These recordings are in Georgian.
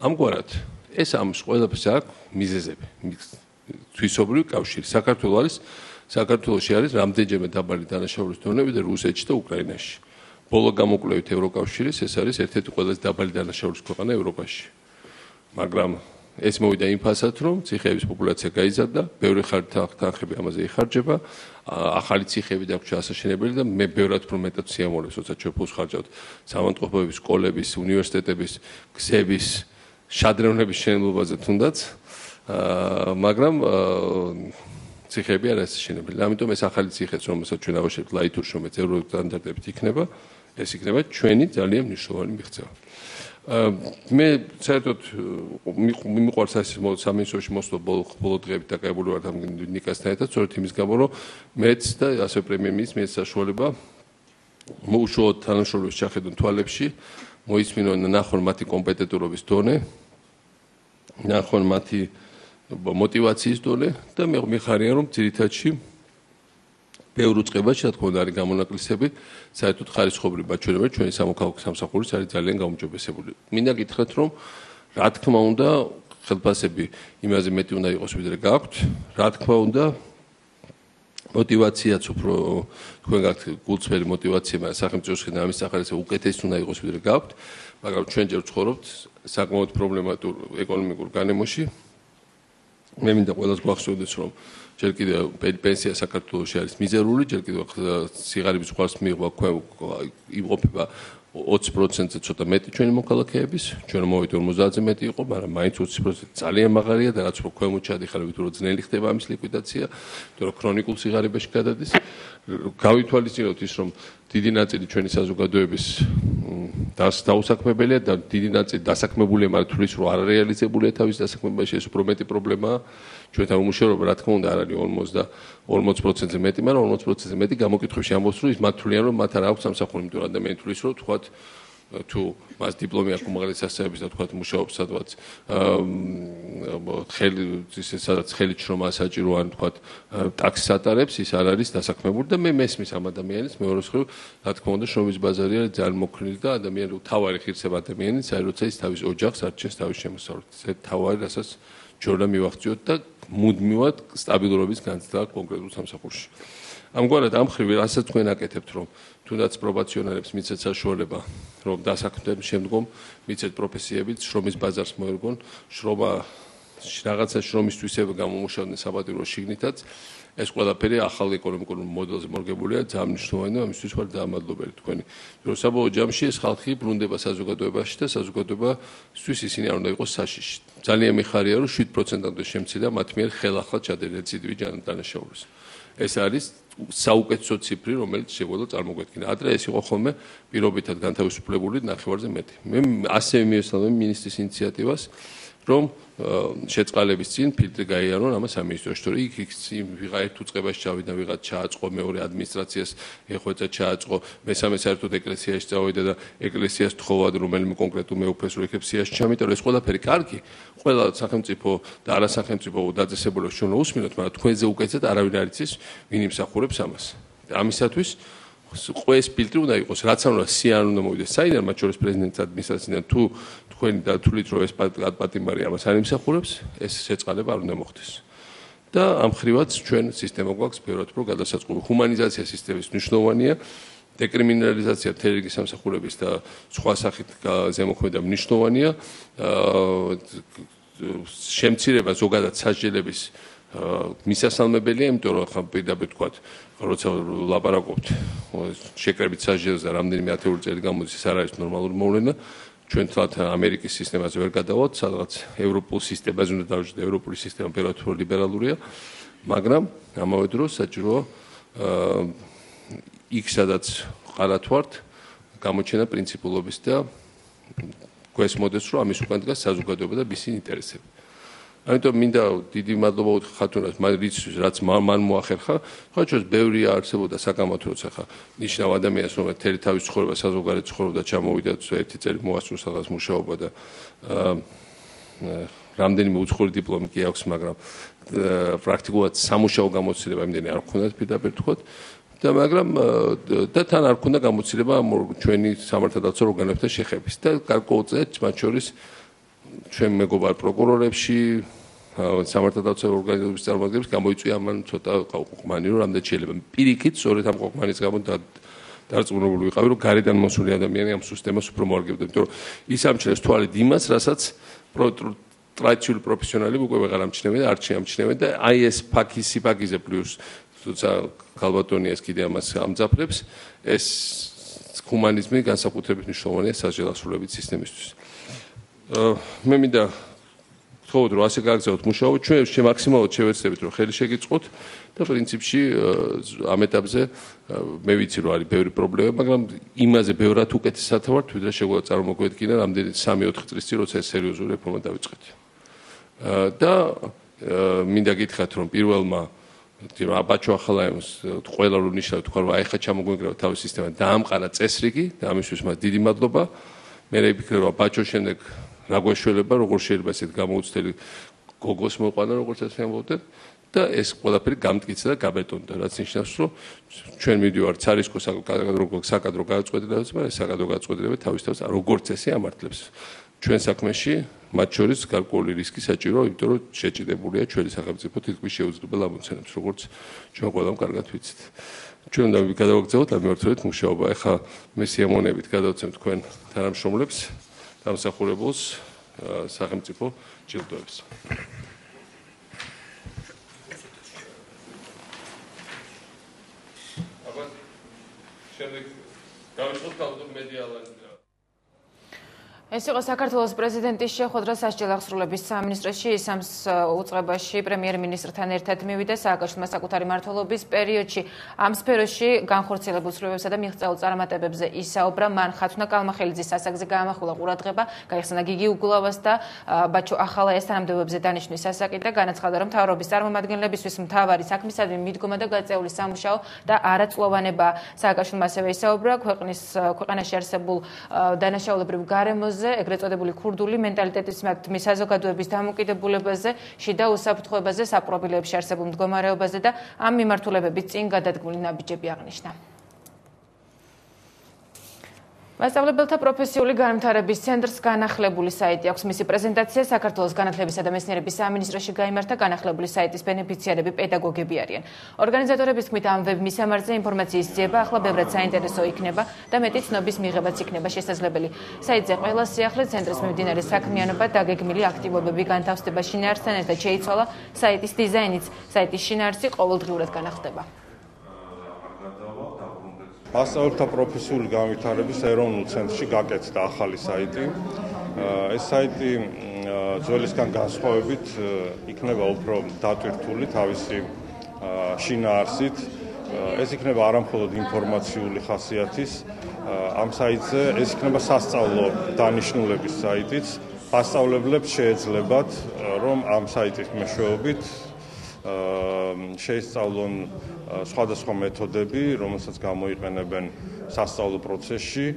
ამგვარად ეს ამის ყველაფერს აქვს მიზეზები. თვისობრივი კავშირი საქართველოში არის რამდენჯერმე დაბალი დანაშაულის დონე ვიდრე რუსეთში და უკრაინაში. ბოლო გამოკვლევით ევროკავშირის ეს არის ერთ-ერთი ყველაზე დაბალი დანაშაულის ქვეყანა ევროპაში. მაგრამ ეს მოვიდა იმ ფასად, რომ ციხეების პოპულაცია გაიზარდა, ბევრი თანხები ამაზე იხარჯება, ახალი ციხეები დაგვრჩა ასაშენებელი და მე ბევრად უფრო მეტად სიამოვნებს, როცა ჩვენ ფულს ხარჯავთ სამავთყოფოების, სკოლების, უნივერსიტეტების, გზების, შადრევნების შენებლობაზე თუნდაც, მაგრამ ციხეები არ ასაშენებელი. ამიტომ ეს ახალი ციხეც, რომელსაც ჩვენ ავაშენებთ ლაითურში, რომელიც ევროსტანდარტებით იქნება, ეს იქნება ჩვენი ძალიან მნიშვნელოვანი მიღწევა. მე საერთოდ მიყვარს ეს სამინისტროში მოსვლა ბოლო დღეებით დაკავებული ვარ ამ ნიკასთან ერთად, სწორედ იმის გამო, რომ მეც და ასე პრემიერ-მინისტრს მიეცა საშუალება უშუალოდ თანამშრომლებს ჩახედონ თვალებში, მოისმინონ ნახონ მათი კომპეტენტურობის დონე, ნახონ მათი мотиваციის დონე და მე მიხარია, რომ ძირითადში ბევრ უწყებაში, რა თქმა უნდა, არის გამონაკლისები, საერთოდ ხარისხობრივი მაჩვენებელი ჩვენი სამოქალაქო სამსახურის არის ძალიან გაუმჯობესებული. მინდა გითხრათ, რომ რა თქმა უნდა, ხელფასები იმაზე მეტი უნდა იყოს, ვიდრე გაქვთ, რა თქმა უნდა, мотиваციაც უფრო თქვენ გაქვთ გულწრფელი мотиваცია, მაგრამ სახელმწიფოს ხედავთ ამის სახარისე უკეთესი უნდა იყოს, ვიდრე გაქვთ, მაგრამ ჩვენ ჯერ ვცხოვრობთ საკმაოდ პრობლემატურ ეკონომიკურ განემოში. მე მინდა ყველას გვახსოვდეს, რომ ჯერ კიდევ პენსია საქართველოში არის მიზერული, ჯერ კიდევ სიღარიბის ხვალს მიიღვა იმყოფება 20%-ზე ცოტა მეტი ჩვენი მოქალაქეების, ჩვენ მოვიდა 50-ზე მეტი იყო, მაგრამ მაინც 20% ძალიან მაღალია და რაც უფრო ქვემოთ ჩადიხარ, ვიდრე ძნელი ხდება ამის ლიკვიდაცია, იმიტომ რომ ქრონიკულ სიღარიბეში გადადის. გავითვალისწინოთ ის, რომ დიდი ნაწილი ჩვენი საზოგადოების დაუსაქმებელია და დიდი ნაწილი დასაქმებულია, მაგრამ თulis რომ არ რეალიზებულია თავის დასაქმებაში, ეს უფრო მეტი პრობლემაა. ჩვენთან უმუშევრობა, რა თქმა უნდა, არ არის 40%-ზე მეტი, მაგრამ 40%-ზე მეტი გამოკითხვებში ამბობს, რომ ის მათ თვლიან, რომ მათ არ აქვს სამსახური, იმიტომ რომ ადამიანი თulis რომ თქვათ თუ მას დიპლომი აქვს უმაღლესი სასწავლებლების და თქვათ მუშაობს სადღაც სადაც ხელით შრომა საჭირო ან თქვათ ტაქსის ატარებს, ის არ არის დასაქმებული და მე მესმის ამ ადამიანის მეორე მხრივ, რა თქმა უნდა, შრომის ბაზარი არის ძალიან მოქნილი და ადამიანი თავარი ღირსება ადამიანის, აი როცა ის თავის ოჯახს არჩევს თავის შემოსავლით. ეს თავარი, რასაც ჯორდა მივახციოთ და მუდმივად სტაბილურობის განცდა კონკრეტულ სამსახურში. ამგვარად ამ ხრივ რასაც თქვენ აკეთებთ, რომ თუნდაც პრობაციონერებს მიცეთ საშუალება, რომ დასაქმების შემდგომ მიცეთ პროფესიებით შრომის ბაზარს მოერგონ, რაღაცა შრომისთვის გამომუშავდნენ საპატირო შიგნითაც, ეს ყველაფერი ახალ ეკონომიკურ მოდელზე მორგებულია, ძალიან მნიშვნელოვანია, ამისთვის ვარ დაამადლობელი თქვენი. რომ საბოლოო ჯამში ეს ხალხი ბრუნდება საზოგადოებაში და საზოგადოებისთვის ისინი არ უნდა იყოს საშიში. ძალიან მიხარია, რომ 7%-ამდე შემცირდა მათ მიერ ხელახლა ჩადენილი რეციდივი დანაშაულის. ეს არის საუკეთესო ციფრი, რომელიც შეგვიძლია წარმოგვედგინა. ადრე ეს იყო ხოლმე პირობითად განთავისუფლებული ნახევარზე მეტი. მე ასევე მიესალმები მინისტრის ინიციატივას, რომ შეწყალების წინ ფილტრი გაიარონ ამას სამინისტროში, რომ იქ ვიღა ერთ უწყებაში ჩავიდა, ვიღა ჩააწყო, მეორე ადმინისტრაციას ეხვეწა ჩააწყო, მესამე საერთოდ ეკლესიაში წავიდა და ეკლესიას თხოვად რომელიმე კონკრეტულ მეუფრეს რო იქნებ სიაში ჩამიტარო, ეს ყველაფერი კარგი, ყველა სახელმწიფო და არასახელმწიფო დაწესებულებას ჩვენ უსმინოთ, მაგრამ თქვენზე უკეთესად არავინ არ იცის, ვინ იმსახურებს ამას. ამისათვის ეს ფილტრი უნდა იყოს, რაც არ უნდა სიან უნდა მოვიდეს საიდან, მათ შორის პრეზიდენტის ადმინისტრაციიდან თუ თქვენი დათვლით რომ ეს პატიმარი ამას არ იმსახურებს, ეს შეწყალება არ უნდა მოხდეს. და ამ ხრივაც ჩვენ სისტემა გვაქვს ბევრად უფრო გადასაწყობი. ჰუმანიზაცია სისტემის მნიშვნელოვანია, დეკრიმინალიზაცია თერგი სამსახურების და სხვა სახით ზემოქმედა მნიშვნელოვანია. შემცირება ზოგადად სასჯელების მისასალმებელია, იმიტომ რომ ხა პირდაპირ თქვათ, როცა ლაპარაკობთ შეკრებით სასჯელზე რამდენიმე ათეული წელი გამოდის, ეს არ არის ნორმალური მოვლენა. ჩვენ თლათ ამერიკის სისტემაზე ვერ გადავალთ, სადღაც ევროპულ სისტემაზე უნდა დავждოთ, ევროპული სისტემა ბევრად უფრო ლიბერალურია, მაგრამ ამავე დროს საჭიროა იქ სადაც ყარათ ვართ, გამოჩენა პრინციპულობის და გვესმოდეს, რომ ამის უკან დგას საზოგადოება და მისი ინტერესები. ამიტომ მინდა დიდი მადლობა უთხრა ხათუნას, რაც მან მოახერხა, ხაჩოს ბევრი არსებობდა საკამათო, როცა ხა ნიშნავ ადამიანს, რომელიც თელი თავის ცხოვრება საზოგადოებრივ ცხოვრობდა, ჩამოვიდა ერთი წელი მოასწრო სადღაც მუშაობა და რამდენიმე უცხოური დიპლომი კი აქვს, მაგრამ პრაქტიკულად სამუშაო გამოცდილება იმდენი არ ჰქონდათ პირდაპირ თქვათ. და მაგრამ და თან არ ჰქონდა გამოცდილება ჩვენი სამართალდაცვა ორგანოებთან შეხების და გარკვეულწილად მათ შორის ჩვენ მეგობარ პროკურორებში სამართალდაცველი ორგანიზაციების წარმომადგენლებს გამოიწვია ამან ცოტა ყოყმანი რომ რამდენი შეიძლება პირიქით სწორედ ამ ყოყმანის გამო დარწმუნებული ვიყავი რომ გარედან მოსული ადამიანი ამ სისტემას უფრო მოარგებდა იმიტომ რომ ის ამჩნევს თვალით იმას რასაც ტრადიციული პროფესიონალი უკვე ვეღარ ამჩნევენ და არ შეამჩნევენ და აი ეს ფაქიზზე პლუს თუმცა ქალბატონიას კიდე ამას ამძაფრებს ეს ჰუმანიზმი განსაკუთრებით მნიშვნელოვანია სასჯელ ასრულებით სისტემისთვის მე მინდა თქო რომ ასე გაგზავნოთ მუშაობა ჩვენ მაქსიმალურად შევეცდებით რომ ხელი შეგიწყოთ და პრინციპში ამ ეტაპზე მე ვიცი რომ არის ბევრი პრობლემა მაგრამ იმაზე ბევრად უკეთესად ვართ ვიდრე შეგვიძლია წარმოგვედგინა რამდენი 3-4 წლის წინ როცა ეს სერიოზული რეფორმა დავიწყეთ და მინდა გითხრათ რომ პირველმა ბაჩო ახალაევს ყველა რომ ნიშნავ თქვა რომ აი ხა ჩამოგვიგრავა თავის სისტემა დაამყარა წესრიგი და ამისთვის მას დიდი მადლობა მე ვფიქრე რომ ბაჩოს შემდეგ რა გვეშველება როგორ შეიძლება ესეთ გამოუცდელი გოგოს მოყვანა როგორც ასე ამბობდნენ და ეს ყველაფერი გამტკიცა და გაბეტონდა რაც ნიშნავს რომ ჩვენ მივდივართ ცარისკო საკადრო გადაწყვეტილებებს მაგრამ ეს საკადრო გადაწყვეტილებები თავის თავს როგორც ესე ამართლებს ჩვენ საქმეში მათ შორის გარკვეული რისკი საჭიროა იმიტომ რომ შეჭიდებულია ჩვენი სახელმწიფო თითქმის შეუძლებელ ამოცანებს როგორც ჩვენ ყველამ კარგად ვიცით ჩვენ უნდა გადავაგზავნოთ ამ მიმართულებით მუშაობა ეხლა მე სიამოვნებით გადავცემ თქვენ თანამშრომლებს დამსახურებულს სახელმწიფო ჯილდოებს აბა შემდეგ გავიწყოთ თავდაპირ მედიალანს ეს იყო საქართველოს პრეზიდენტის შეხვედრა სასჯელ აღსრულების სამინისტროში ისამს უწყებაში პრემიერ-მინისტრთან ერთად მივიდა სააკაშვილმა საკუთარი მმართველობის პერიოდში ამ სფეროში განხორციელებულ ცვლილებებსა და მიღწეულ წარმატებებზე ისაუბრა მან ხათუნა კალმახელიძის ასაკზე გაამახვილა ყურადღება გაიხსნა გიგი უგულავას და ბაჩო ახალაიას თანამდებობებზე დანიშვნის ასაკი და განაცხადა რომ მთავრობის წარმომადგენლებისთვის მთავარი საქმისადმი მიდგომა და გაწეული სამუშაო და არაწლოვანება სააკაშვილმა ასევე ისაუბრა ქვეყანაში არსებულ დანაშაულებრივ გარემოზე ეგრეთ წოდებული ქურდული მენტალიტეტის საზოგადოების დამოკიდებულებაზე, შიდა უსაფრთხოებაზე, საპრობილეებში არსებულ მდგომარეობაზე და ამ მიმართულებებით წინ გადადგმული ნაბიჯები აღნიშნა. მასწავლებელთა პროფესიული განვითარების ცენტრს განახლებული საიტი აქვს. მისი პრეზენტაცია საქართველოს განათლებისა და მეცნიერების სამინისტროში გაიმართა. განახლებული საიტის ბენეფიციარები პედაგოგები არიან. ორგანიზატორების თქმით, ამ ვებ მისამართზე ინფორმაციის ძიება ახლა ბევრად საინტერესო იქნება და მეტი ცნობის მიღებაც იქნება შესაძლებელი. საიტზე ყველა სიახლე ცენტრის მიმდინარე საქმიანობა დაგეგმილი აქტივობები განთავსდება შინაარსთან ერთად შეიცვალა საიტის დიზაინიც. საიტის შინაარსი ყოველდღიურად განახლდება. მასწავლებელთა პროფესიული განვითარების ეროვნულ ცენტრში გაკეთდა ახალი საიტი. ეს საიტი ძველისგან განსხვავებით იქნება უფრო დატვირთული თავისი შინაარსით. ეს იქნება არამხოლოდ ინფორმაციული ხასიათის ამ საიტზე, ეს იქნება სასწავლო დანიშნულების საიტიც. მასწავლებლებს შეეძლებათ, რომ ამ საიტის მეშვეობით შეისწავლონ სხვადასხვა მეთოდები, რომელსაც გამოიყენებენ სასწავლო პროცესში.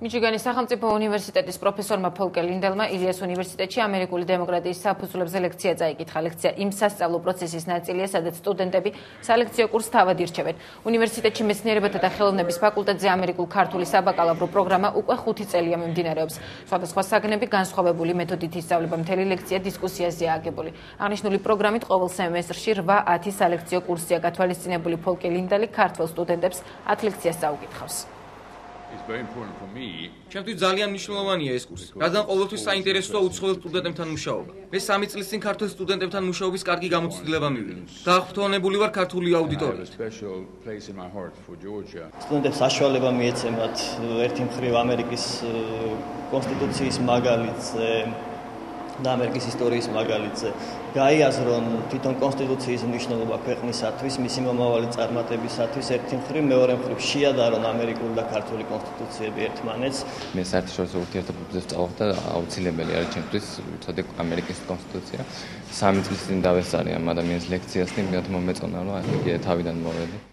მიჩიგანის სახელმწიფო უნივერსიტეტის პროფესორმა ფოლკე ლინდელმა ილიას უნივერსიტეტში ამერიკული დემოკრატიის საფუძვლებზე ლექცია წაიკითხა. ლექცია იმ სასწავლო პროცესის ნაწილია, სადაც სტუდენტები სალექციო კურსს თავად ირჩევენ. უნივერსიტეტში მეცნიერებათა და ხელოვნების ფაკულტეტზე ამერიკულ-ქართული საბაკალავრო პროგრამა უკვე 5 წელია მიმდინარეობს. სხვადასხვა საგნები განსხვავებული მეთოდით ისწავლება. მთელი ლექცია დისკუსიაზეა აგებული. აღნიშნული პროგრამით ყოველ სემესტრში 8-10 სალექციო კურსია გათვალისწინებული. ფოლკე ლინდელი ქართველ სტუდენტებს 10 ლექციას წაუკითხავს. ჩემთვის ძალიან მნიშვნელოვანია ეს კურსი, რადგან ყოველთვის საინტერესოა უცხოელ სტუდენტებთან მუშაობა. მე 3 წლის წინ ქართველ სტუდენტებთან მუშაობის კარგი გამოცდილება მივიღე. დაახლოებული ვარ ქართული აუდიტორიით. სტუდენტებს საშუალება მიეცემათ ერთი მხრივ ამერიკის კონსტიტუციის მაგალითზე და ამერიკის ისტორიის მაგალითზე გაიაზრონ თვითონ კონსტიტუციის მნიშვნელობა ქვეყნისათვის, მისი მომავალი წარმატებისათვის ერთი მხრივ, მეორე მხრივ შეადარონ ამერიკული და ქართული კონსტიტუციები ერთმანეთს. მე საერთაშორისო ურთიერთობებზე ვსწავლობ და აუცილებელი არის ჩემთვის ვიცოდე ამერიკის კონსტიტუცია. 3 წლის წინ დავესწარი ამ ადამიანის ლექციას და მე მომეწონა რომ აი თავიდან მოვედი.